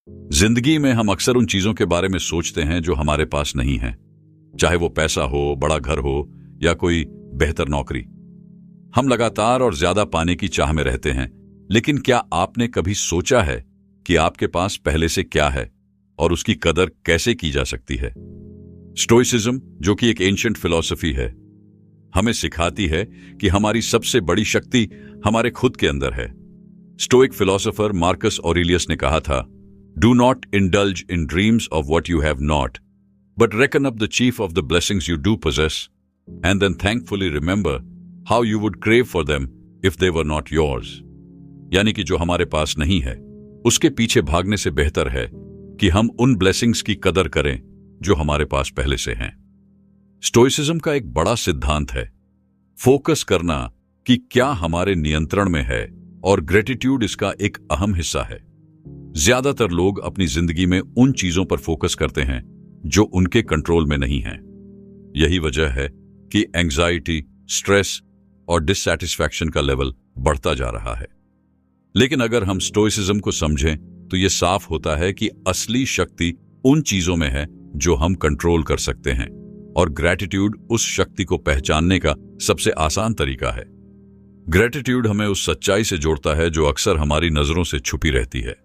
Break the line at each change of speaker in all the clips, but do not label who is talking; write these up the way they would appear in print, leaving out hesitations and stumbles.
जिंदगी में हम अक्सर उन चीजों के बारे में सोचते हैं जो हमारे पास नहीं है, चाहे वो पैसा हो, बड़ा घर हो या कोई बेहतर नौकरी। हम लगातार और ज्यादा पाने की चाह में रहते हैं, लेकिन क्या आपने कभी सोचा है कि आपके पास पहले से क्या है और उसकी कदर कैसे की जा सकती है? स्टोइसिज्म, जो कि एक एंशिएंट फिलॉसफी है, हमें सिखाती है कि हमारी सबसे बड़ी शक्ति हमारे खुद के अंदर है। स्टोइक फिलोसोफर मार्कस ऑरेलियस ने कहा था, do not indulge in dreams of what you have not, but reckon up the chief of the blessings you do possess and then thankfully remember how you would crave for them if they were not yours. यानी कि जो हमारे पास नहीं है उसके पीछे भागने से बेहतर है कि हम उन ब्लेसिंग्स की कदर करें जो हमारे पास पहले से हैं। स्टोइसिज्म का एक बड़ा सिद्धांत है फोकस करना कि क्या हमारे नियंत्रण में है, और ग्रेटिट्यूड इसका एक अहम हिस्सा है। ज्यादातर लोग अपनी जिंदगी में उन चीजों पर फोकस करते हैं जो उनके कंट्रोल में नहीं हैं। यही वजह है कि एंजाइटी, स्ट्रेस और डिससैटिस्फैक्शन का लेवल बढ़ता जा रहा है। लेकिन अगर हम स्टोइसिज्म को समझें तो यह साफ होता है कि असली शक्ति उन चीजों में है जो हम कंट्रोल कर सकते हैं, और ग्रेटिट्यूड उस शक्ति को पहचानने का सबसे आसान तरीका है। ग्रेटिट्यूड हमें उस सच्चाई से जोड़ता है जो अक्सर हमारी नजरों से छुपी रहती है।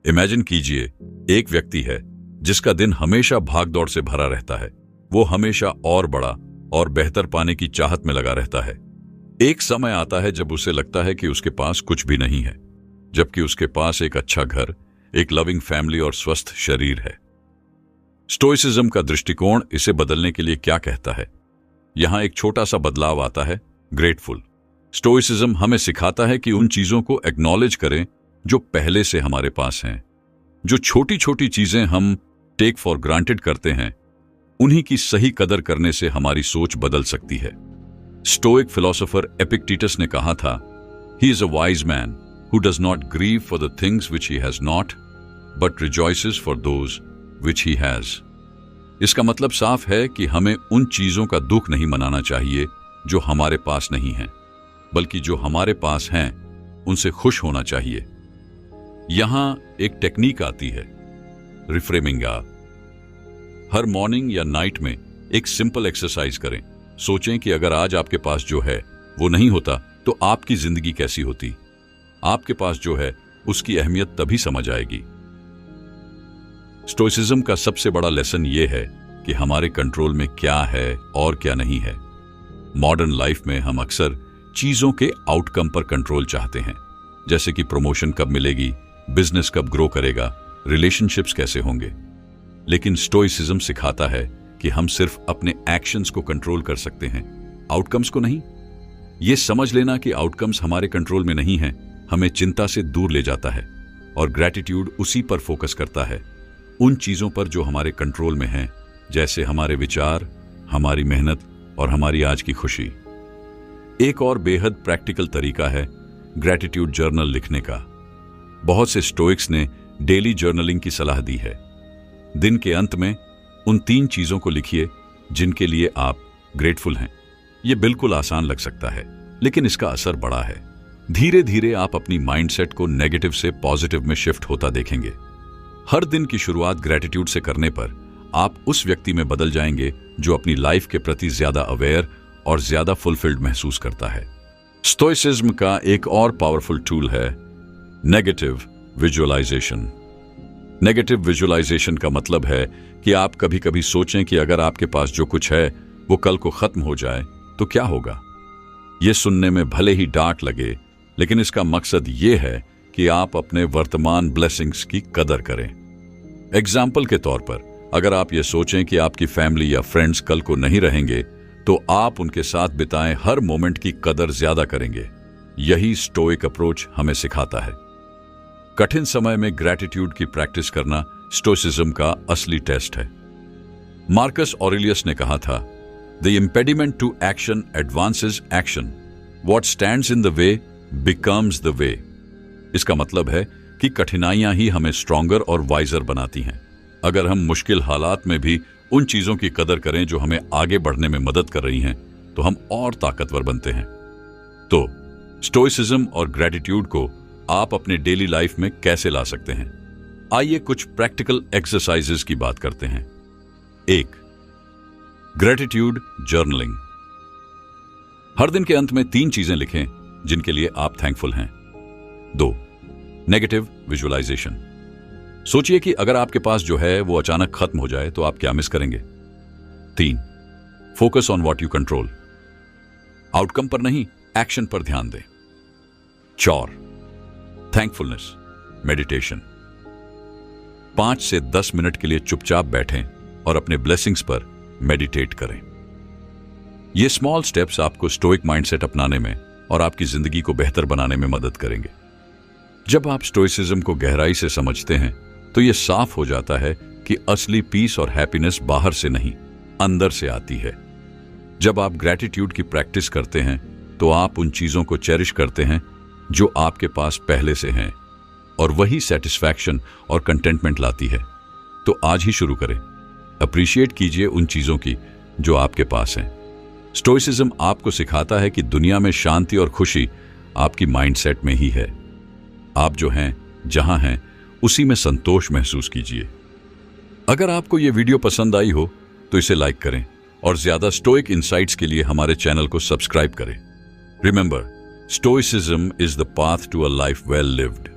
इमेजिन कीजिए, एक व्यक्ति है जिसका दिन हमेशा भागदौड़ से भरा रहता है। वो हमेशा और बड़ा और बेहतर पाने की चाहत में लगा रहता है। एक समय आता है जब उसे लगता है कि उसके पास कुछ भी नहीं है, जबकि उसके पास एक अच्छा घर, एक लविंग फैमिली और स्वस्थ शरीर है। स्टोइसिज्म का दृष्टिकोण इसे बदलने के लिए क्या कहता है? यहां एक छोटा सा बदलाव आता है, ग्रेटफुल। स्टोइसिज्म हमें सिखाता है कि उन चीजों को एक्नॉलेज करें जो पहले से हमारे पास हैं। जो छोटी छोटी चीजें हम टेक फॉर ग्रांटेड करते हैं, उन्हीं की सही कदर करने से हमारी सोच बदल सकती है। स्टोइक फिलोसोफर एपिक्टेटस ने कहा था, he is a wise man who does not grieve for the things which he has not, but rejoices for those which he has. इसका मतलब साफ है कि हमें उन चीजों का दुख नहीं मनाना चाहिए जो हमारे पास नहीं है, बल्कि जो हमारे पास हैं उनसे खुश होना चाहिए। यहां एक टेक्निक आती है, रिफ्रेमिंग। हर मॉर्निंग या नाइट में एक सिंपल एक्सरसाइज करें। सोचें कि अगर आज आपके पास जो है वो नहीं होता तो आपकी जिंदगी कैसी होती। आपके पास जो है उसकी अहमियत तभी समझ आएगी। स्टोइसिज्म का सबसे बड़ा लेसन यह है कि हमारे कंट्रोल में क्या है और क्या नहीं है। मॉडर्न लाइफ में हम अक्सर चीजों के आउटकम पर कंट्रोल चाहते हैं, जैसे कि प्रमोशन कब मिलेगी, बिजनेस कब ग्रो करेगा, रिलेशनशिप्स कैसे होंगे। लेकिन स्टोइसिज्म सिखाता है कि हम सिर्फ अपने एक्शंस को कंट्रोल कर सकते हैं, आउटकम्स को नहीं। यह समझ लेना कि आउटकम्स हमारे कंट्रोल में नहीं हैं, हमें चिंता से दूर ले जाता है, और ग्रेटिट्यूड उसी पर फोकस करता है, उन चीजों पर जो हमारे कंट्रोल में हैं, जैसे हमारे विचार, हमारी मेहनत और हमारी आज की खुशी। एक और बेहद प्रैक्टिकल तरीका है ग्रेटिट्यूड जर्नल लिखने का। बहुत से स्टोइक्स ने डेली जर्नलिंग की सलाह दी है। दिन के अंत में उन 3 चीजों को लिखिए जिनके लिए आप ग्रेटफुल हैं। यह बिल्कुल आसान लग सकता है, लेकिन इसका असर बड़ा है। धीरे धीरे आप अपनी माइंडसेट को नेगेटिव से पॉजिटिव में शिफ्ट होता देखेंगे। हर दिन की शुरुआत ग्रेटिट्यूड से करने पर आप उस व्यक्ति में बदल जाएंगे जो अपनी लाइफ के प्रति ज्यादा अवेयर और ज्यादा फुलफिल्ड महसूस करता है। स्टोइसिज्म का एक और पावरफुल टूल है नेगेटिव विजुअलाइजेशन। नेगेटिव विजुअलाइजेशन का मतलब है कि आप कभी कभी सोचें कि अगर आपके पास जो कुछ है वो कल को खत्म हो जाए तो क्या होगा। यह सुनने में भले ही डांट लगे, लेकिन इसका मकसद यह है कि आप अपने वर्तमान ब्लेसिंग्स की कदर करें। एग्जाम्पल के तौर पर, अगर आप ये सोचें कि आपकी फैमिली या फ्रेंड्स कल को नहीं रहेंगे, तो आप उनके साथ बिताएं हर मोमेंट की कदर ज्यादा करेंगे। यही स्टोइक अप्रोच हमें सिखाता है। कठिन समय में ग्रेटिट्यूड की प्रैक्टिस करना स्टोइसिज्म का असली टेस्ट है। मार्कस ऑरेलियस ने कहा था, the impediment to action advances action, what stands in the way becomes the way. इसका मतलब है कि कठिनाइयां ही हमें स्ट्रॉन्गर और वाइजर बनाती हैं। अगर हम मुश्किल हालात में भी उन चीजों की कदर करें जो हमें आगे बढ़ने में मदद कर रही हैं, तो हम और ताकतवर बनते हैं। तो स्टोइसिज्म और ग्रेटिट्यूड को आप अपने डेली लाइफ में कैसे ला सकते हैं? आइए कुछ प्रैक्टिकल एक्सरसाइजेस की बात करते हैं। 1. Gratitude journaling. हर दिन के अंत में 3 चीजें लिखें जिनके लिए आप थैंकफुल हैं। 2. Negative visualisation. सोचिए कि अगर आपके पास जो है वो अचानक खत्म हो जाए तो आप क्या मिस करेंगे। 3. Focus on what you control. Outcome पर नहीं, एक्शन पर ध्यान दें। 4. Thankfulness meditation. 5 से 10 मिनट के लिए चुपचाप बैठें और अपने ब्लेसिंग्स पर मेडिटेट करें। ये स्मॉल स्टेप्स आपको स्टोइक माइंडसेट अपनाने में और आपकी जिंदगी को बेहतर बनाने में मदद करेंगे। जब आप स्टोइसिज्म को गहराई से समझते हैं तो यह साफ हो जाता है कि असली पीस और हैप्पीनेस बाहर से नहीं, अंदर से आती है। जब आप ग्रैटिट्यूड की प्रैक्टिस करते हैं तो आप उन चीजों को चेरिश करते हैं जो आपके पास पहले से हैं, और वही सेटिस्फैक्शन और कंटेंटमेंट लाती है। तो आज ही शुरू करें। अप्रिशिएट कीजिए उन चीजों की जो आपके पास हैं। स्टोइसिज्म आपको सिखाता है कि दुनिया में शांति और खुशी आपकी माइंडसेट में ही है। आप जो हैं, जहां हैं, उसी में संतोष महसूस कीजिए। अगर आपको यह वीडियो पसंद आई हो तो इसे लाइक करें और ज्यादा स्टोइक इनसाइट्स के लिए हमारे चैनल को सब्सक्राइब करें। Remember, stoicism is the path to a life well lived.